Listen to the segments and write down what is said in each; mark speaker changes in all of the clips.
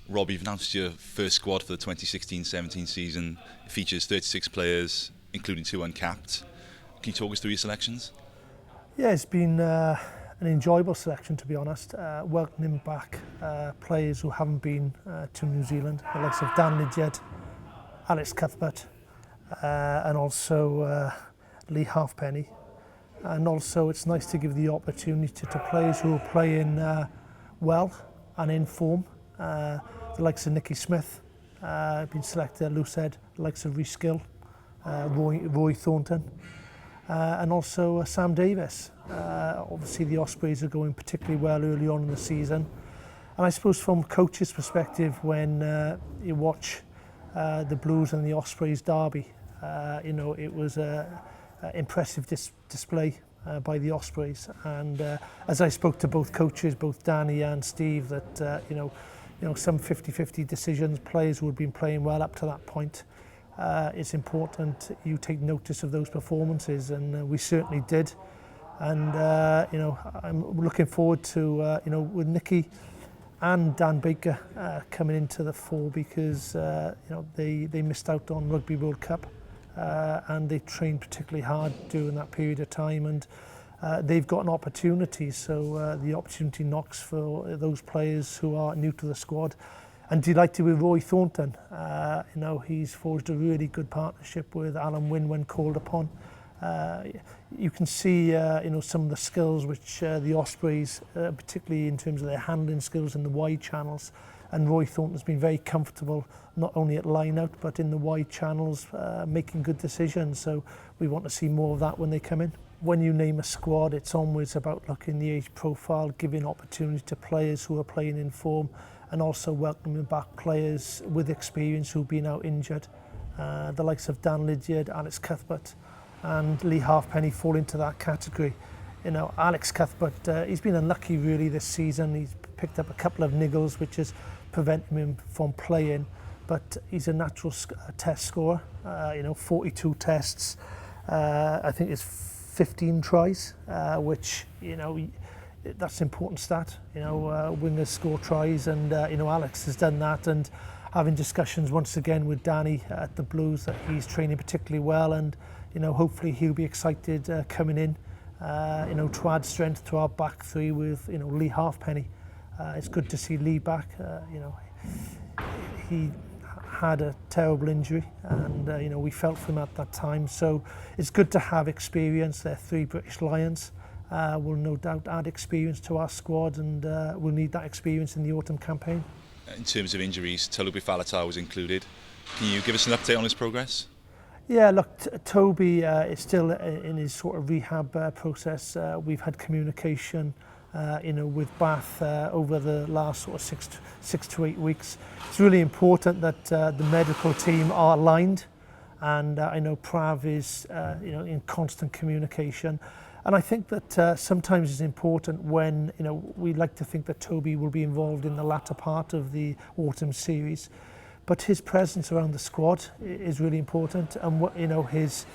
Speaker 1: Rob, you've announced your first squad for the 2016-17 season. It features 36 players, including 2 uncapped. Can you talk us through your selections?
Speaker 2: Yeah, it's been an enjoyable selection, to be honest. Welcoming back players who haven't been to New Zealand, the likes of Dan Lidgett, Alex Cuthbert, and also Lee Halfpenny. And also it's nice to give the opportunity to players who are playing well and in form. The likes of Nicky Smith, been selected, loose head, the likes of Rhys Gill, Rory Thornton, and also Sam Davies. Obviously the Ospreys are going particularly well early on in the season. And I suppose from coach's perspective, when you watch the Blues and the Ospreys derby, it was an impressive display by the Ospreys. And as I spoke to both coaches, both Danny and Steve, that some 50-50 decisions, players who had been playing well up to that point. It's important you take notice of those performances, and we certainly did. And I'm looking forward to with Nicky and Dan Baker coming into the fore, because they missed out on Rugby World Cup and they trained particularly hard during that period of time, and they've got an opportunity, so the opportunity knocks for those players who are new to the squad. And delighted with Rory Thornton. He's forged a really good partnership with Alan Wynne when called upon. You can see some of the skills which the Ospreys, particularly in terms of their handling skills in the wide channels, and Rory Thornton's been very comfortable not only at line out but in the wide channels, making good decisions, so we want to see more of that when they come in. When you name a squad, it's always about looking the age profile, giving opportunity to players who are playing in form, and also welcoming back players with experience who've been out injured. The likes of Dan Lidgett, Alex Cuthbert and Lee Halfpenny fall into that category. Alex Cuthbert, he's been unlucky really this season. He's picked up a couple of niggles which has prevented him from playing, but he's a natural test scorer. 42 tests, I think it's 15 tries, which that's an important stat. Wingers score tries, and Alex has done that, and having discussions once again with Danny at the Blues that he's training particularly well, and hopefully he'll be excited coming in to add strength to our back three with Lee Halfpenny. It's good to see Lee back. He had a terrible injury, and we felt for him at that time, so it's good to have experience. They're 3 British Lions. Will no doubt add experience to our squad, and we'll need that experience in the autumn campaign.
Speaker 1: In terms of injuries, Tolubi Faletau was included. Can you give us an update on his progress?
Speaker 2: Yeah, look, Toby is still in his sort of rehab process. We've had communication with Bath over the last sort of six to 8 weeks. It's really important that the medical team are aligned, and I know Prav is in constant communication. And I think that sometimes it's important when, we like to think that Toby will be involved in the latter part of the autumn series, but his presence around the squad is really important, and his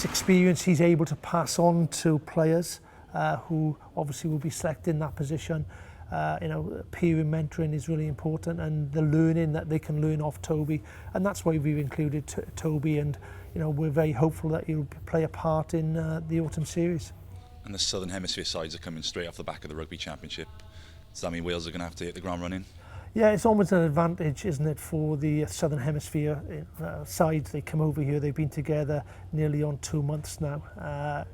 Speaker 2: experience he's able to pass on to players who obviously will be selected in that position. Peer mentoring is really important, and the learning that they can learn off Toby, and that's why we've included Toby, and we're very hopeful that he'll play a part in the autumn series.
Speaker 1: And the Southern Hemisphere sides are coming straight off the back of the Rugby Championship. Does that mean Wales are going to have to hit the ground running?
Speaker 2: Yeah, it's almost an advantage, isn't it, for the Southern Hemisphere sides. They come over here, they've been together nearly on 2 months now.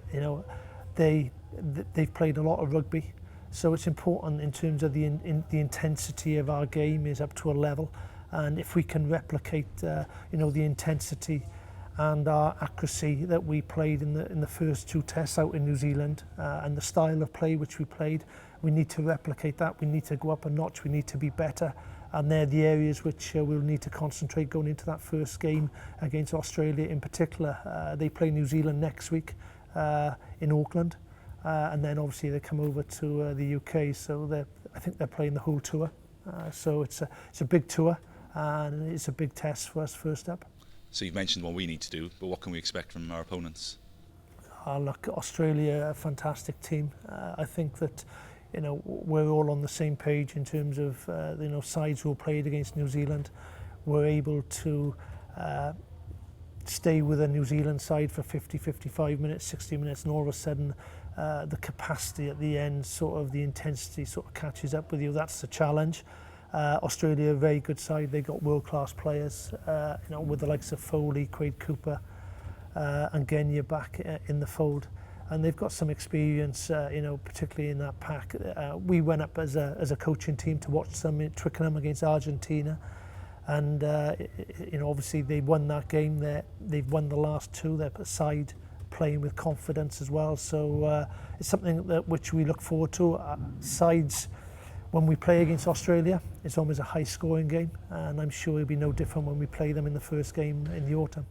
Speaker 2: They've played a lot of rugby, so it's important in terms of the intensity of our game is up to a level, and if we can replicate the intensity and our accuracy that we played in the first 2 tests out in New Zealand, and the style of play which we played, we need to replicate that. We need to go up a notch, we need to be better, and they're the areas which we'll need to concentrate going into that first game against Australia in particular. They play New Zealand next week in Auckland, and then obviously they come over to the UK, so I think they're playing the whole tour, so it's a big tour, and it's a big test for us first up.
Speaker 1: So you've mentioned what we need to do, but what can we expect from our opponents?
Speaker 2: Look, Australia, a fantastic team. I think that you know, we're all on the same page in terms of you know, sides who played against New Zealand were able to stay with a New Zealand side for 50, 55 minutes, 60 minutes, and all of a sudden the capacity at the end, sort of the intensity sort of catches up with you. That's the challenge. Australia, a very good side. They got world-class players, you know, with the likes of Foley, Quade Cooper, and Genya back in the fold. And they've got some experience, you know, particularly in that pack. We went up as a coaching team to watch them at Twickenham against Argentina. And, you know, obviously they won that game. They've won the last two. They're a side playing with confidence as well. So it's something that which we look forward to. Sides, when we play against Australia, it's almost a high-scoring game. And I'm sure it'll be no different when we play them in the first game in the autumn.